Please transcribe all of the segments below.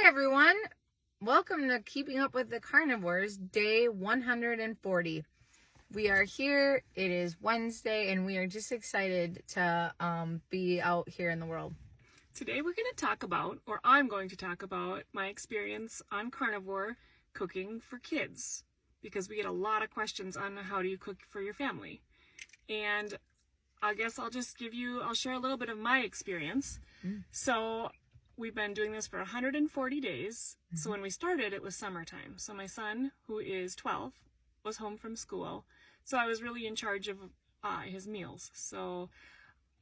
everyone. Welcome to Keeping Up with the Carnivores, day 140. We are here. It is Wednesday, and we are just excited to be out here in the world. Today we're going to talk about, or I'm going to talk about, my experience on Carnivore cooking for kids. Because we get a lot of questions on how do you cook for your family. And I guess I'll share a little bit of my experience. So we've been doing this for 140 days. So when we started, it was summertime. So my son, who is 12, was home from school. So I was really in charge of his meals. So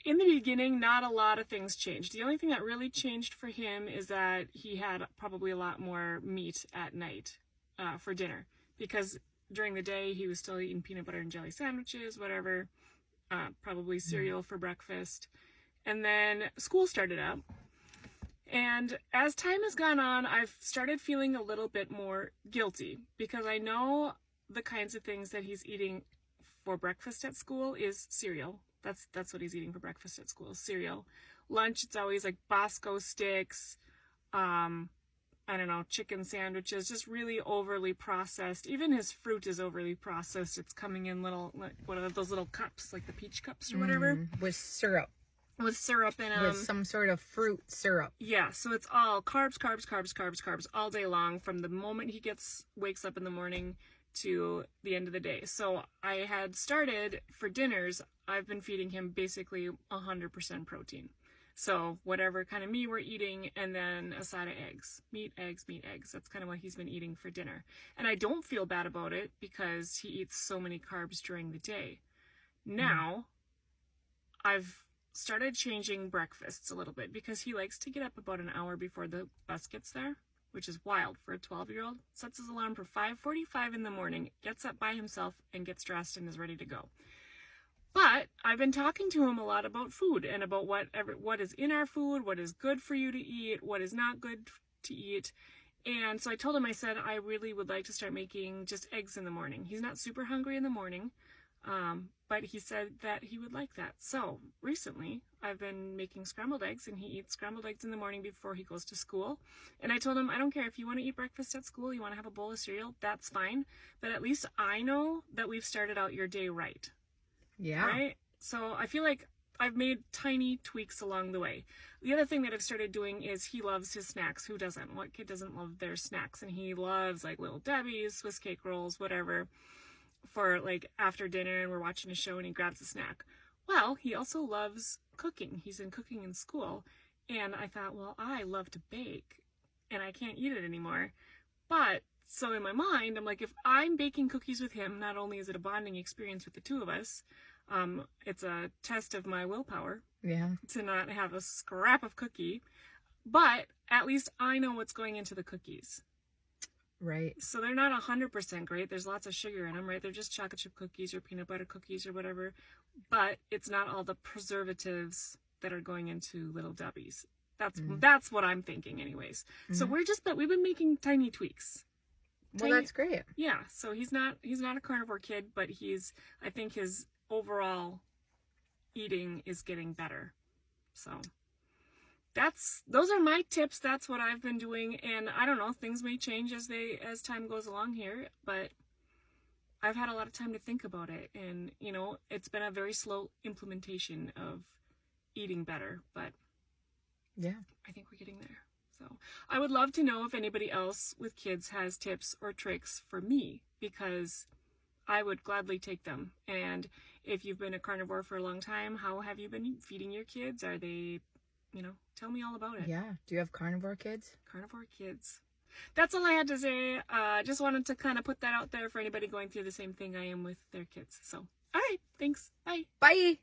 in the beginning, not a lot of things changed. The only thing that really changed for him is that he had probably a lot more meat at night for dinner. Because during the day, he was still eating peanut butter and jelly sandwiches, whatever, probably cereal for breakfast. And then school started up. And as time has gone on, I've started feeling a little bit more guilty because I know the kinds of things that he's eating for breakfast at school is cereal. That's what he's eating for breakfast at school, cereal. Lunch, it's always like Bosco sticks, I don't know, chicken sandwiches, just really overly processed. Even his fruit is overly processed. It's coming in what are those little cups, like the peach cups or whatever? With syrup. With syrup in them. With some sort of fruit syrup. Yeah, so it's all carbs all day long from the moment he wakes up in the morning to the end of the day. So I had started for dinners, I've been feeding him basically 100% protein. So whatever kind of meat we're eating, and then a side of eggs. Meat, eggs. That's kind of what he's been eating for dinner. And I don't feel bad about it because he eats so many carbs during the day. Now, I've started changing breakfasts a little bit because he likes to get up about an hour before the bus gets there, which is wild for a 12-year-old. Sets his alarm for 5:45 in the morning, gets up by himself, and gets dressed and is ready to go. But I've been talking to him a lot about food and about what is in our food, what is good for you to eat, what is not good to eat. And so I told him, I said, I really would like to start making just eggs in the morning. He's not super hungry in the morning, but he said that he would like that. So recently I've been making scrambled eggs, and he eats scrambled eggs in the morning before he goes to school. And I told him, I don't care if you want to eat breakfast at school, you want to have a bowl of cereal, that's fine. But at least I know that we've started out your day right. Yeah. Right? So I feel like I've made tiny tweaks along the way. The other thing that I've started doing is he loves his snacks. Who doesn't? What kid doesn't love their snacks? And he loves like Little Debbie's, Swiss cake rolls, whatever, for like after dinner and we're watching a show and he grabs a snack. Well, he also loves cooking. He's in cooking in school. And I thought, well, I love to bake and I can't eat it anymore. But so in my mind, I'm like, if I'm baking cookies with him, not only is it a bonding experience with the two of us, it's a test of my willpower to not have a scrap of cookie, but at least I know what's going into the cookies. Right. So they're not 100% great. There's lots of sugar in them, right? They're just chocolate chip cookies or peanut butter cookies or whatever, but it's not all the preservatives that are going into Little Debbie's. That's what I'm thinking anyways. So we've been making tiny tweaks. Well, that's great. Yeah, so he's not a carnivore kid, but I think his overall eating is getting better. So those are my tips. That's what I've been doing, and I don't know, things may change as time goes along here, but I've had a lot of time to think about it, and it's been a very slow implementation of eating better, but yeah, I think we're getting there. So I would love to know if anybody else with kids has tips or tricks for me, because I would gladly take them. And if you've been a carnivore for a long time, how have you been feeding your kids? Are they, tell me all about it. Yeah. Do you have carnivore kids? Carnivore kids. That's all I had to say. Just wanted to kind of put that out there for anybody going through the same thing I am with their kids. So, all right. Thanks. Bye. Bye.